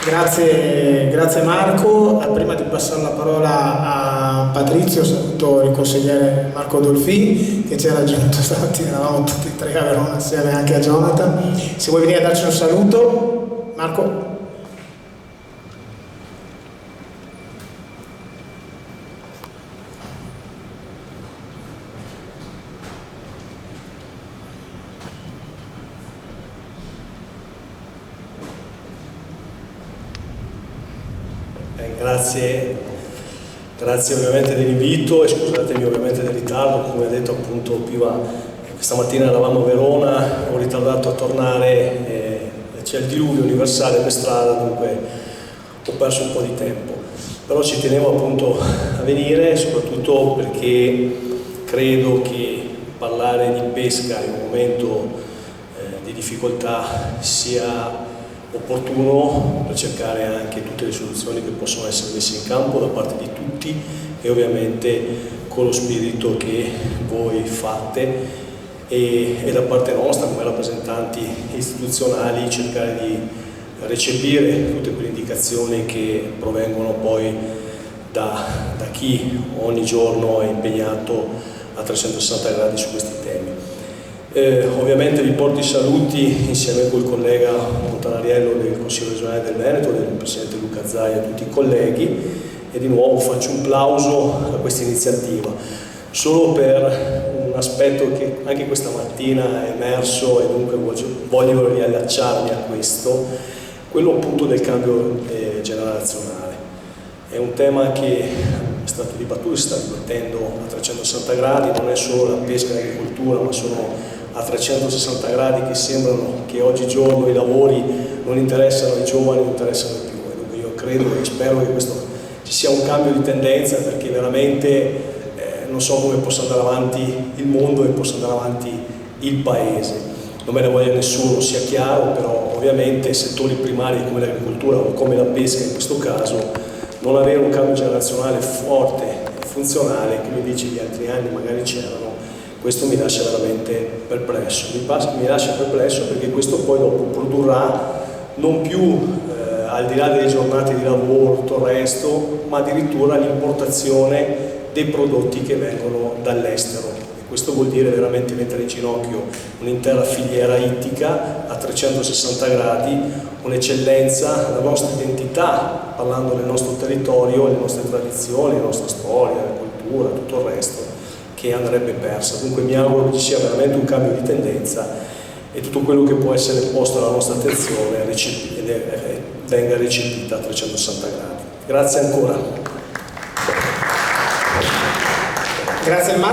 Grazie Marco. Prima di passare la parola a Patrizio, saluto il consigliere Marco Dolfi che ci ha raggiunto stamattina, eravamo tutti e tre a Verona assieme anche a Jonathan. Se vuoi venire a darci un saluto, Marco. Grazie ovviamente dell'invito e scusatemi ovviamente del ritardo, come detto appunto prima, questa mattina eravamo a Verona, ho ritardato a tornare, c'è il diluvio universale per strada, dunque ho perso un po' di tempo, però ci tenevo appunto a venire soprattutto perché credo che parlare di pesca in un momento di difficoltà sia opportuno per cercare anche tutte le soluzioni che possono essere messe in campo da parte di tutti e ovviamente con lo spirito che voi fate e da parte nostra come rappresentanti istituzionali cercare di recepire tutte quelle indicazioni che provengono poi da chi ogni giorno è impegnato a 360 gradi su questi temi. Ovviamente vi porto i saluti insieme col collega Montanariello del Consiglio regionale del Veneto, del Presidente Luca Zai e tutti i colleghi e di nuovo faccio un plauso a questa iniziativa solo per un aspetto che anche questa mattina è emerso e dunque voglio riallacciarmi a questo, quello appunto del cambio generazionale. È un tema che è stato dibattuto, si sta dibattendo a 360 gradi, non è solo la pesca e l'agricoltura, ma sono a 360 gradi che sembrano che oggigiorno i lavori non interessano ai giovani, non interessano più. E dunque io credo e spero che questo ci sia un cambio di tendenza perché veramente non so come possa andare avanti il mondo e possa andare avanti il paese. Non me ne voglia nessuno, sia chiaro, però ovviamente settori primari come l'agricoltura o come la pesca in questo caso, non avere un cambio generazionale forte e funzionale, come dice gli altri anni magari c'erano, questo mi lascia veramente perplesso. Mi lascia perplesso perché questo poi dopo produrrà non più al di là delle giornate di lavoro, tutto il resto, ma addirittura l'importazione dei prodotti che vengono dall'estero. E questo vuol dire veramente mettere in ginocchio un'intera filiera ittica a 360 gradi, un'eccellenza, la nostra identità, parlando del nostro territorio, le nostre tradizioni, la nostra storia, la cultura, tutto il resto, che andrebbe persa. Dunque mi auguro che ci sia veramente un cambio di tendenza e tutto quello che può essere posto alla nostra attenzione venga recepita a 360 gradi. Grazie ancora. Grazie Marco.